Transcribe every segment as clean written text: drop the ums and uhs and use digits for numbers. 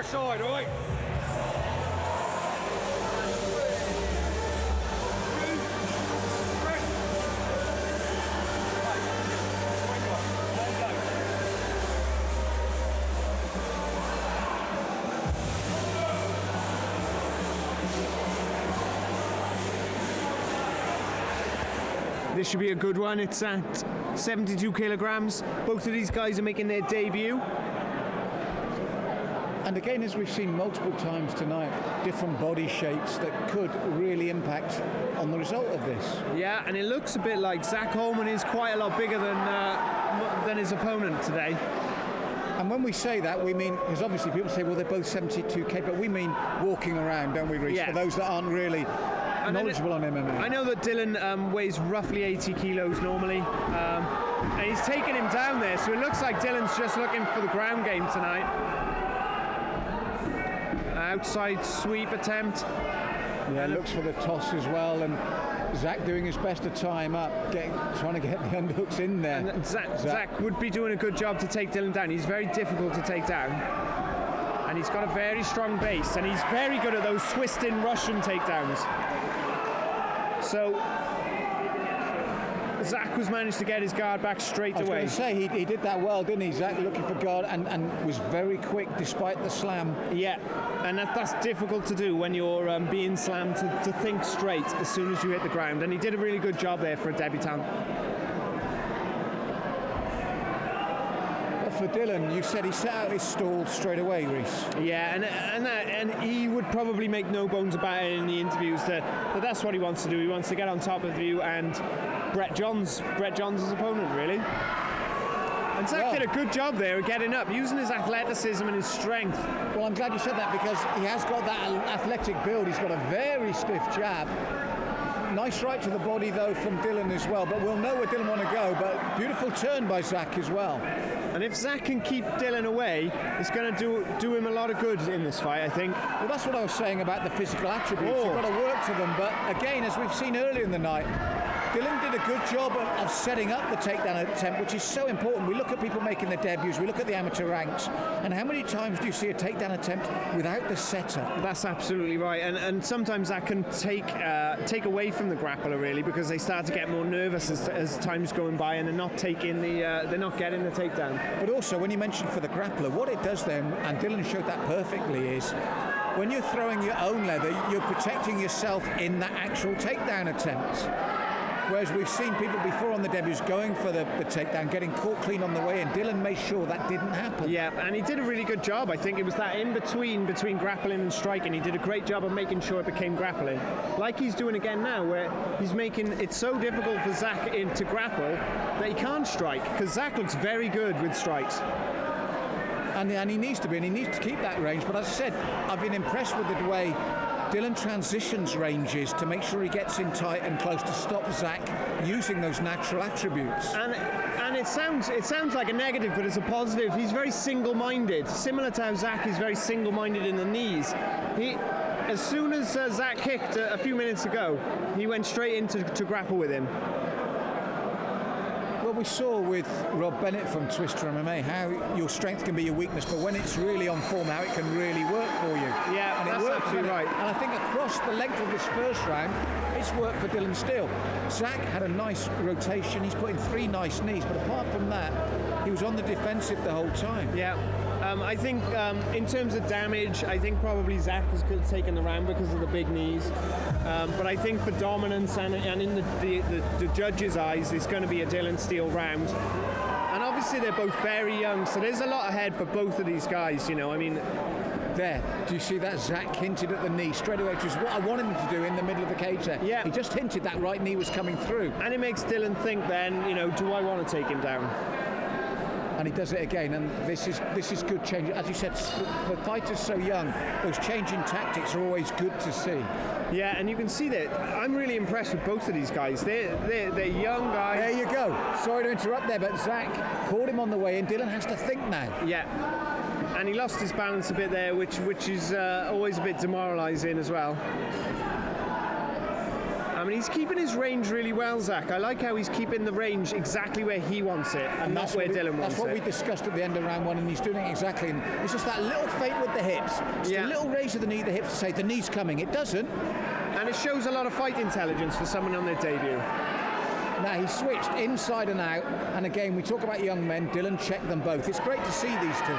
side, all right? This should be a good one. It's at 72 kilograms. Both of these guys are making their debut. And again, as we've seen multiple times tonight, different body shapes that could really impact on the result of this. Yeah, and it looks a bit like Zach Holman is quite a lot bigger than his opponent today. And when we say that, we mean, because obviously people say, well, they're both 72k, but we mean walking around, don't we, Reece? Yeah. For those that aren't really knowledgeable on MMA. I know that Dylan weighs roughly 80 kilos normally, and he's taken him down there, so it looks like Dylan's just looking for the ground game tonight. Outside sweep attempt. Yeah, looks for the toss as well, and Zach doing his best to tie him up, trying to get the underhooks in there. And Zach would be doing a good job to take Dylan down. He's very difficult to take down. And he's got a very strong base, and he's very good at those twisting Russian takedowns. So Zach was managed to get his guard back straight away. I was going to say, he did that well, didn't he? Zach looking for guard and was very quick despite the slam. Yeah, and that's difficult to do when you're being slammed, to think straight as soon as you hit the ground. And he did a really good job there for a debutant. For Dylan, you said he set out his stall straight away, Reece. Yeah, and he would probably make no bones about it in the interviews that that's what he wants to do. He wants to get on top of you and Brett John's his opponent, really. And Zach did a good job there of getting up, using his athleticism and his strength. Well, I'm glad you said that, because he has got that athletic build. He's got a very stiff jab. Nice right to the body, though, from Dylan as well. But we'll know where Dylan want to go. But beautiful turn by Zach as well. And if Zach can keep Dylan away, it's going to do him a lot of good in this fight, I think. Well, that's what I was saying about the physical attributes. You've got to work to them. But again, as we've seen earlier in the night, Dylan did a good job of setting up the takedown attempt, which is so important. We look at people making their debuts, we look at the amateur ranks, and how many times do you see a takedown attempt without the setup? That's absolutely right, and sometimes that can take away from the grappler, really, because they start to get more nervous as time's going by, and they're not getting the takedown. But also, when you mentioned for the grappler, what it does then, and Dylan showed that perfectly, is when you're throwing your own leather, you're protecting yourself in that actual takedown attempt. Whereas we've seen people before on the debuts going for the takedown, getting caught clean on the way, and Dylan made sure that didn't happen. Yeah, and he did a really good job. I think it was that in between grappling and striking. He did a great job of making sure it became grappling, like he's doing again now, where he's making it so difficult for Zach to grapple that he can't strike, because Zach looks very good with strikes. And he needs to be, and he needs to keep that range. But as I said, I've been impressed with the way Dylan transitions ranges to make sure he gets in tight and close to stop Zach using those natural attributes. And it sounds like a negative, but it's a positive. He's very single-minded, similar to how Zach is very single-minded in the knees. As soon as Zach kicked a few minutes ago, he went straight in to grapple with him. Well, we saw with Rob Bennett from Twister MMA how your strength can be your weakness, but when it's really on form, how it can really work for you. Yeah, and that's absolutely right. And I think across the length of this first round, it's worked for Dylan still. Zach had a nice rotation. He's put in 3 nice knees, but apart from that, he was on the defensive the whole time. Yeah. I think in terms of damage, I think probably Zach has taken the round because of the big knees. But I think for dominance and in the judges' eyes, it's going to be a Dylan Steele round. And obviously they're both very young, so there's a lot ahead for both of these guys, you know. I mean, there, do you see that? Zach hinted at the knee straight away, which is what I wanted him to do in the middle of the cage there. Yeah. He just hinted that right knee was coming through. And it makes Dylan think then, you know, do I want to take him down? And he does it again, and this is good change. As you said, for fighters so young, those changing tactics are always good to see. Yeah, and you can see that. I'm really impressed with both of these guys. They're young guys. There you go. Sorry to interrupt there, but Zach caught him on the way, and Dylan has to think now. Yeah, and he lost his balance a bit there, which is always a bit demoralising as well. And he's keeping his range really well, Zach. I like how he's keeping the range exactly where he wants it and not where Dylan wants it. That's what we discussed at the end of round 1, and he's doing it exactly. And it's just that little feint with the hips, just a little raise of the knee, the hips to say the knee's coming. It doesn't. And it shows a lot of fight intelligence for someone on their debut. Now he switched inside and out, and again we talk about young men. Dylan checked them both. It's great to see these two.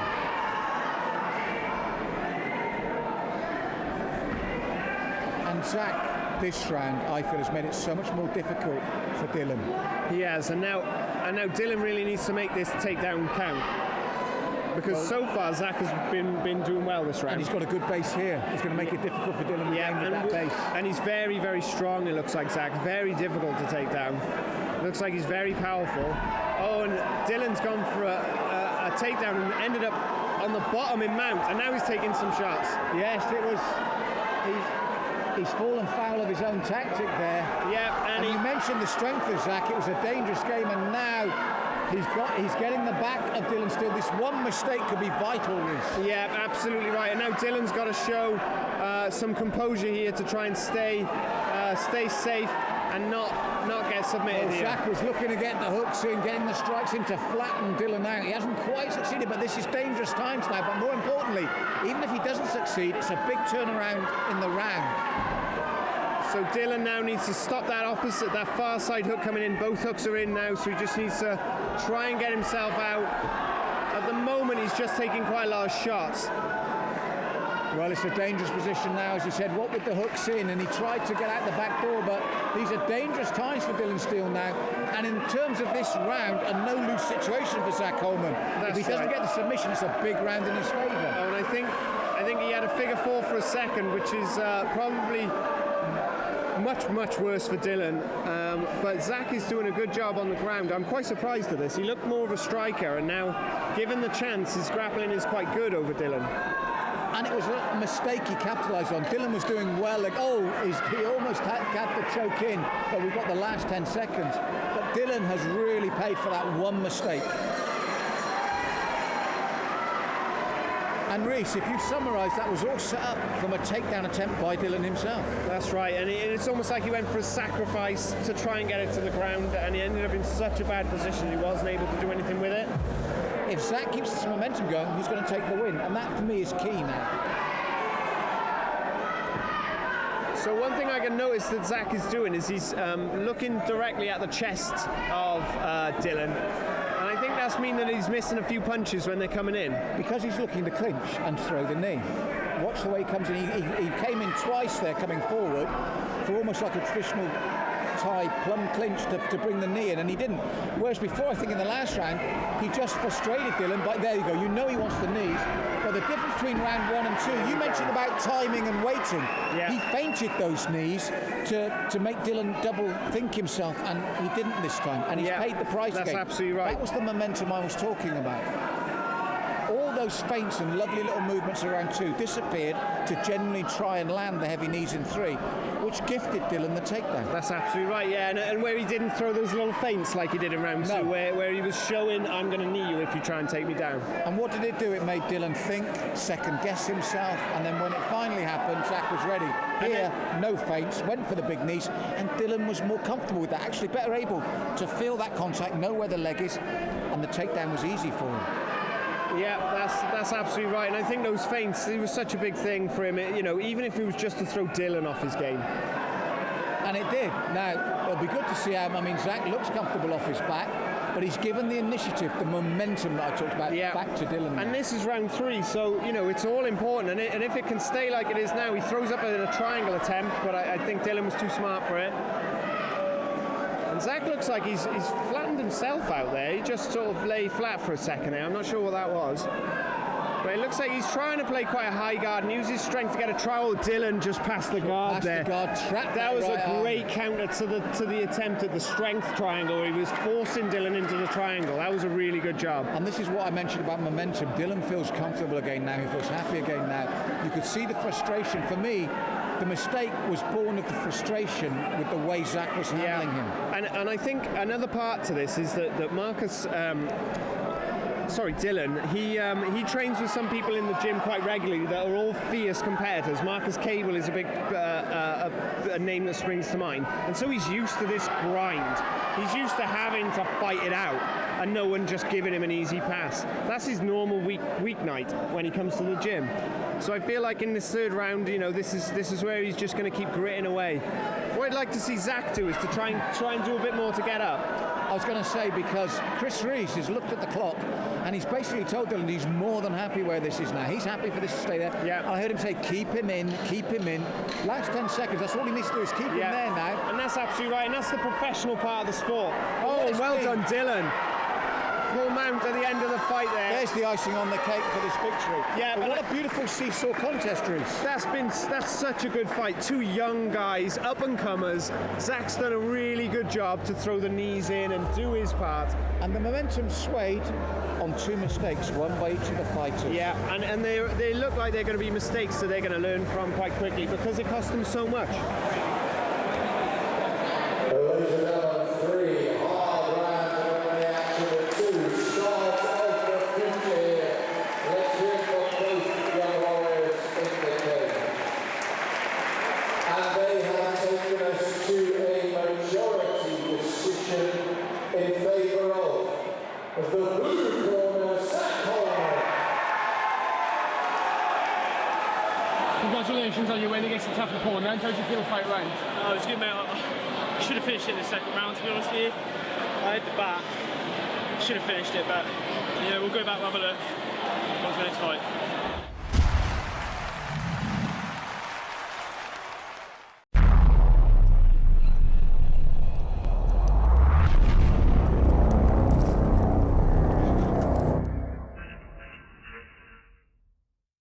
And Zach, this round, I feel, has made it so much more difficult for Dylan. He has, and now Dylan really needs to make this takedown count. Because so far Zach has been doing well this round. And he's got a good base here. He's going to make it difficult for Dylan again with that base. And he's very, very strong, it looks like, Zach. Very difficult to take down. Looks like he's very powerful. Oh, and Dylan's gone for a takedown and ended up on the bottom in mount, and now he's taking some shots. Yes, it was. He's fallen foul of his own tactic there. Yeah, and you mentioned the strength of Zach. It was a dangerous game, and now he's getting the back of Dylan still. This one mistake could be vital, Reece. Yeah, absolutely right. And now Dylan's got to show some composure here to try and stay safe and not get submitted here. Zach was looking to get the hooks in, getting the strikes in to flatten Dylan out. He hasn't quite succeeded, but this is dangerous times now. But more importantly, even if he doesn't succeed, it's a big turnaround in the round. So Dylan now needs to stop that far side hook coming in. Both hooks are in now, so he just needs to try and get himself out. At the moment, he's just taking quite a lot of shots. Well, it's a dangerous position now, as you said. What with the hooks in, and he tried to get out the back door, but these are dangerous times for Dylan Steele now. And in terms of this round, a no-lose situation for Zach Holman. If he doesn't get the submission, it's a big round in his favour. Oh, and I think he had a figure 4 for a second, which is probably much worse for Dylan, but Zach is doing a good job on the ground. I'm quite surprised at this. He looked more of a striker, and now, given the chance, his grappling is quite good over Dylan. And it was a mistake he capitalised on. Dylan was doing well, he almost had the choke in, but we've got the last 10 seconds. But Dylan has really paid for that one mistake. And Reece, if you summarise, that was all set up from a takedown attempt by Dylan himself. That's right, and it's almost like he went for a sacrifice to try and get it to the ground, and he ended up in such a bad position he wasn't able to do anything with it. If Zach keeps this momentum going, he's going to take the win, and that for me is key now. So one thing I can notice that Zach is doing is he's looking directly at the chest of Dylan. And I think that's mean that he's missing a few punches when they're coming in. Because he's looking to clinch and throw the knee. Watch the way he comes in. He came in twice there coming forward for almost like a traditional Thai plum clinch to bring the knee in, and he didn't. Whereas before, I think in the last round, he just frustrated Dylan. But there you go. You know he wants the knees. But the difference between round 1 and 2, you mentioned about timing and waiting. Yeah. He feinted those knees to make Dylan double think himself, and he didn't this time. And he's paid the price again. That's absolutely right. That was the momentum I was talking about. All those feints and lovely little movements around 2 disappeared to genuinely try and land the heavy knees in 3, which gifted Dylan the takedown. That's absolutely right, yeah, and where he didn't throw those little feints like he did in round 2, where he was showing, I'm going to knee you if you try and take me down. And what did it do? It made Dylan think, second guess himself, and then when it finally happened, Zach was ready. Here, no feints, went for the big knees, and Dylan was more comfortable with that, actually better able to feel that contact, know where the leg is, and the takedown was easy for him. Yeah, that's absolutely right, and I think those feints, it was such a big thing for him, even if it was just to throw Dylan off his game. And it did. Now, it'll be good to see how, Zach looks comfortable off his back, but he's given the initiative, the momentum that I talked about, back to Dylan. And this is round 3, so, it's all important, and if it can stay like it is now, he throws up in a triangle attempt, but I think Dylan was too smart for it. And Zach looks like he's flattened himself out there. He just sort of lay flat for a second there. I'm not sure what that was. But it looks like he's trying to play quite a high guard and use his strength to get a trial. Dylan just past the guard there. That was a great counter to the attempt at the strength triangle where he was forcing Dylan into the triangle. That was a really good job. And this is what I mentioned about momentum. Dylan feels comfortable again now. He feels happy again now. You could see the frustration. For me, the mistake was born of the frustration with the way Zach was handling him. And I think another part to this is that Marcus Dylan, he trains with some people in the gym quite regularly that are all fierce competitors. Marcus Cable is a big a name that springs to mind, and so he's used to this grind. He's used to having to fight it out and no one just giving him an easy pass. That's his normal weeknight when he comes to the gym. So I feel like in this third round, you know, this is where he's just going to keep gritting away. What I'd like to see Zach do is to try and do a bit more to get up. I was going to say, because Chris Rees has looked at the clock and he's basically told Dylan he's more than happy where this is now. He's happy for this to stay there. Yeah. I heard him say, keep him in. Last 10 seconds, that's all he needs to do is keep him there now. And that's absolutely right, and that's the professional part of the sport. Oh, well done, Dylan. Full mount at the end of the fight there. There's the icing on the cake for this victory. Yeah, but what a beautiful seesaw contest, Rees. That's such a good fight. Two young guys, up and comers. Zach's done a really good job to throw the knees in and do his part. And the momentum swayed on two mistakes, one by each of the fighters. Yeah, and they look like they're going to be mistakes that they're going to learn from quite quickly because it cost them so much. Ladies and gentlemen, 3 hard rounds in the action of 2 stars over 50. Let's hear from both young warriors in the cage. And they have taken us to a majority decision in favour of the blue corner, Zach Holman. Congratulations on your win against a tough opponent. How did you feel the fight round? Oh, it was good, mate. I should have finished it in the second round, to be honest with you. I had the back. Should have finished it, but you know, we'll go back and have a look. On to the next fight.